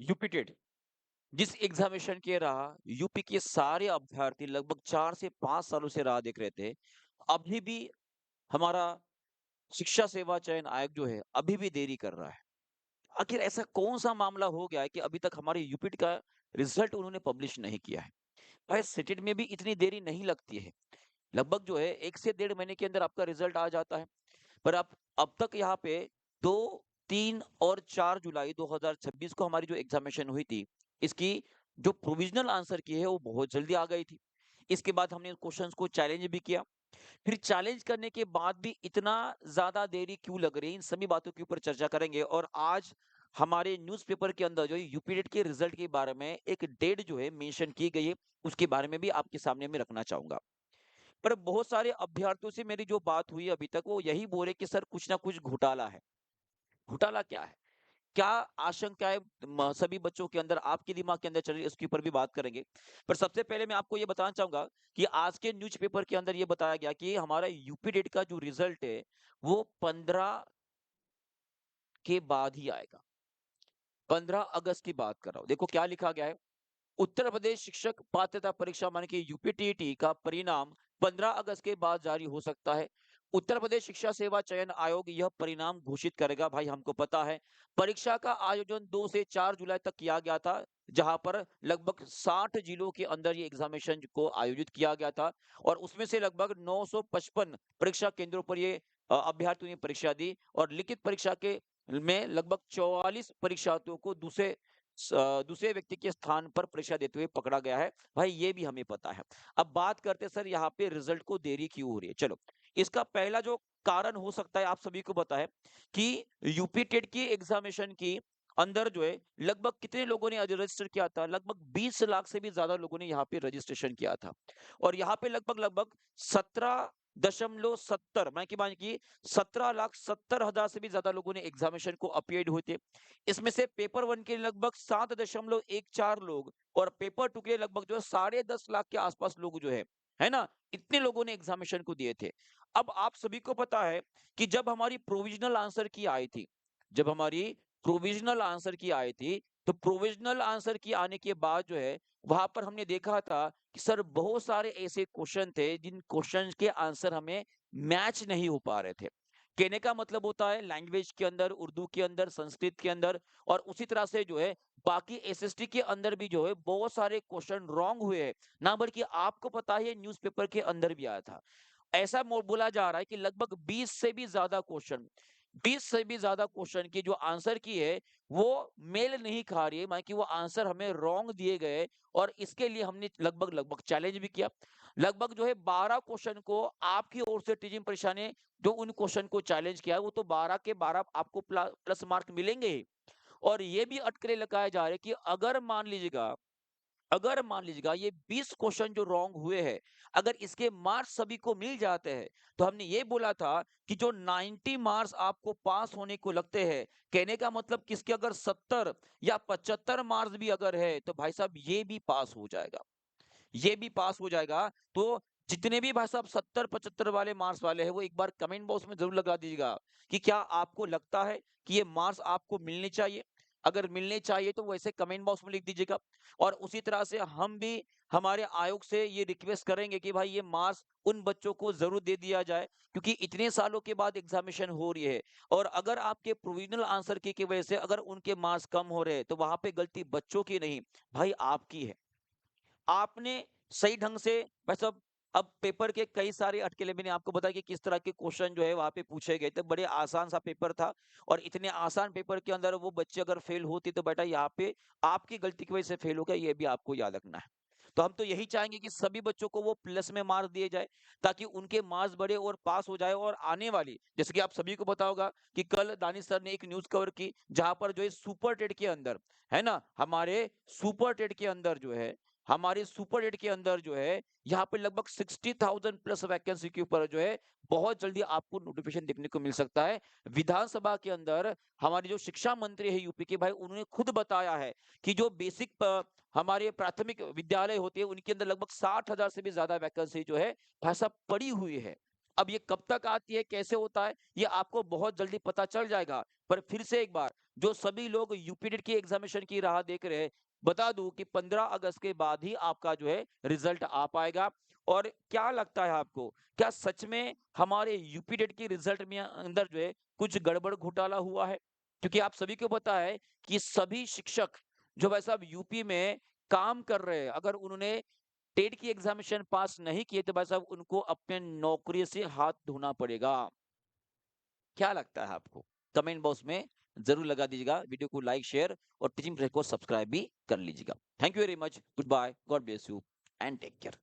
UP TET जिस examination के रहा, यूपी के सारे अभ्यर्थी लगभग 4 से 5 सालों से राह देख रहे थे। अभी भी हमारा शिक्षा सेवा चयन आयोग जो है, अभी भी देरी कर रहा है। आखिर ऐसा कौन-सा मामला हो गया है कि अभी तक हमारे यूपी टेट का रिजल्ट उन्होंने पब्लिश नहीं किया है? भाई सिटेट में भी इतनी देरी नहीं लगती है। लगभग जो है 1 से डेढ़ महीने के अंदर आपका रिजल्ट आ जाता है। पर अब तक यहाँ पे 2, 3 और 4 जुलाई 2026 को हमारी जो एग्ज़ामिनेशन हुई थी, इसकी जो प्रोविज़नल आंसर की है, वो बहुत जल्दी आ गई थी। इसके बाद हमने क्वेश्चन्स को चैलेंज भी किया। फिर चैलेंज करने के बाद भी इतना ज़्यादा देरी क्यों लग रही है, इन सभी बातों के ऊपर चर्चा करेंगे और आज हमारे न्यूज़पेपर के अंदर जो है यूपी टेट के रिज़ल्ट के बारे में एक डेट जो है मेंशन की गई है, उसके बारे में भी आपके सामने मैं रखना चाहूँगा। पर बहुत सारे अभ्यर्थियों से मेरी जो बात हुई अभी तक वो यही बोल रहे कि सर कुछ ना कुछ घोटाला है। घोटाला क्या है? क्या आशंकाएँ सभी बच्चों के अंदर आपके दिमाग के अंदर चल रही है उसके ऊपर भी बात करेंगे। पर सबसे पहले मैं आपको ये बताना चाहूँगा कि आज के न्यूज़पेपर के अंदर ये बताया गया कि हमारा यूपी टेट का जो रिज़ल्ट है वो 15 के बाद ही आएगा। 15 अगस्त की बात कर रहा हूँ। देखो क्या लिखा गया है उत्तर प्रदेश शिक्षक पात्रता परीक्षा माने कि यूपीटीईटी का परिणाम 15 अगस्त के बाद जारी हो सकता है। उत्तर प्रदेश शिक्षा सेवा चयन आयोग यह परिणाम घोषित करेगा। भाई हमको पता है परीक्षा का आयोजन 2 से 4 जुलाई तक किया गया था जहां पर लगभग 60 जिलों के अंदर ये एग्जामिनेशन को आयोजित किया गया था और उसमें से लगभग 955 परीक्षा केंद्रों पर ये अभ्यर्थियों ने परीक्षा दी और लिखित परीक्षा के में लगभग 44 परीक्षार्थियों को दूसरे व्यक्ति के स्थान पर परीक्षा देते हुए पकड़ा गया है। भाई ये भी हमें पता है। अब बात करते हैं सर यहाँ पे रिजल्ट को देरी क्यों हो रही है? चलो, इसका पहला जो कारण हो सकता है आप सभी को पता है कि यूपी टेट की एग्जामिनेशन की अंदर जो है लगभग कितने लोगों ने रजिस्टर किया था? लगभग 20 लाख से भी ज्यादा लोगों ने यहाँ पे रजिस्ट्रेशन किया था। और यहाँ पे लगभग 17.70 मैं की मान की 17,70,000 से भी ज्यादा लोगों ने एग्जामिनेशन को अपीयर्ड हुए थे। इसमें से पेपर 1 के लगभग 7.14 लोग और पेपर 2 के लिए लगभग जो है 10.5 लाख के आसपास लोग जो है ना? इतने लोगों ने एग्जामिनेशन को दिए थे। अब आप सभी को पता है कि जब हमारी प्रोविजनल आंसर की आई थी, जब हमारी प्रोविजनल आंसर की आई थी, तो प्रोविजनल आंसर की आने के बाद जो है, वहाँ पर हमने देखा था कि सर बहुत सारे ऐसे क्वेश्चन थे जिन क्वेश्चंस के आंसर हमें मैच नहीं हो पा रहे थे। कहने का मतलब होता है लैंग्वेज के अंदर, उर्दू के अंदर, संस्कृत के अंदर और उसी तरह से जो है बाकी एसएसटी के अंदर भी जो है बहुत सारे क्वेश्चन रॉन्ग हुए हैं। ना बल्कि आपको पता है न्यूज़पेपर के अंदर भी आया था। ऐसा बोला जा रहा है कि लगभग 20 से भी ज्यादा क्वेश्चन की जो आंसर की है वो मेल नहीं खा रही है माने कि वो आंसर हमें रॉन्ग दिए गए और इसके लिए हमने लगभग लगभग चैलेंज भी किया लगभग जो है 12 क्वेश्चन को आपकी ओर से टीचिंग परीक्षा ने जो उन क्वेश्चन को चैलेंज किया है वो तो 12 के 12 आपको प्लस मार्क मिलेंगे ही और ये भी अटकलें लगाए जा रहे हैं कि अगर मान लीजिएगा ये 20 क्वेश्चन जो रॉन्ग हुए हैं, अगर इसके मार्क्स सभी को मिल जाते हैं, तो हमने ये बोला था कि जो 90 मार्क्स आपको पास होने को लगते हैं, कहने का मतलब किसके अगर 70 या 75 मार्क्स भी अगर है, तो भाई साहब ये भी पास हो जाएगा। ये भी पास हो जाएगा, तो जितने भी भाई साहब 70-75 वाले मार्क्स वाले हैं, वो एक बार कमेंट बॉक्स में ज़रूर लगा दीजिएगा कि क्या आपको लगता है कि ये मार्क्स आपको मिलने चाहिए? अगर मिलने चाहिए तो वैसे कमेंट बॉक्स में लिख दीजिएगा और उसी तरह से हम भी हमारे आयोग से ये रिक्वेस्ट करेंगे कि भाई ये मार्क्स उन बच्चों को ज़रूर दे दिया जाए क्योंकि इतने सालों के बाद एग्ज़ामिनेशन हो रही है और अगर आपके प्रोविज़नल आंसर की वजह से अगर उनके मार्क्स कम हो रहे हैं, तो वहाँ पे गलती बच्चों की नहीं, भाई आपकी है। आपने सही ढंग से बस अब पेपर के कई सारे अटकेले मैंने आपको बताया कि किस तरह के क्वेश्चन जो है वहाँ पे पूछे गए थे। बड़े आसान सा पेपर था और इतने आसान पेपर के अंदर वो बच्चे अगर फेल होते तो बेटा यहाँ पे आपकी गलती की वजह से फेल हो गया, ये भी आपको याद रखना है। तो हम तो यही चाहेंगे कि सभी बच्चों को वो प्लस में मार्क्स दिए जाए ताकि उनके मार्क्स बढ़े और पास हो जाए और आने वाली जैसे कि आप सभी को पता होगा कि कल दानिश सर ने एक न्यूज़ कवर की जहाँ पर जो है सुपर टेट के अंदर, है ना? सुपर टेट के अंदर जो है हमारे सुपर एट के अंदर जो है यहाँ पे लगभग 60,000 प्लस वैकेंसी के ऊपर जो है बहुत जल्दी आपको नोटिफिकेशन देखने को मिल सकता है। विधानसभा के अंदर हमारे जो शिक्षा मंत्री है यूपी के भाई उन्होंने खुद बताया है कि जो हमारे प्राथमिक विद्यालय होते हैं उनके अंदर लगभग 60,000 से भी ज्यादा वैकेंसी जो है भाई साहब पड़ी हुई है। अब ये कब तक आती है, कैसे होता है, ये आपको बहुत जल्दी पता चल जाएगा। पर फिर से एक बार, जो सभी लोग यूपी नीट की एग्ज़ामिनेशन की राह देख रहे हैं, बता दूँ कि 15 अगस्त के बाद ही आपका जो है रिज़ल्ट आ पाएगा। और क्या लगता है आपको, क्या सच में हमारे यूपी नीट की रिज़ल्ट में अंदर जो है कुछ गड़बड़ घोटाला हुआ है? क्योंकि आप सभी को पता है कि सभी शिक्षक जो भाई साहब यूपी में काम कर रहे हैं, अगर उन्होंने टेट की एग्ज़ामिनेशन पास नहीं किए तो भाई साहब उनको अपने नौकरी से हाथ धोना पड़ेगा। क्या लगता है आपको? कमेंट बॉक्स में ज़रूर लगा दीजिएगा। वीडियो को लाइक, शेयर और टीचिंग प्रेस को सब्सक्राइब भी कर लीजिएगा। Thank you very much. Good bye. God bless you and take care.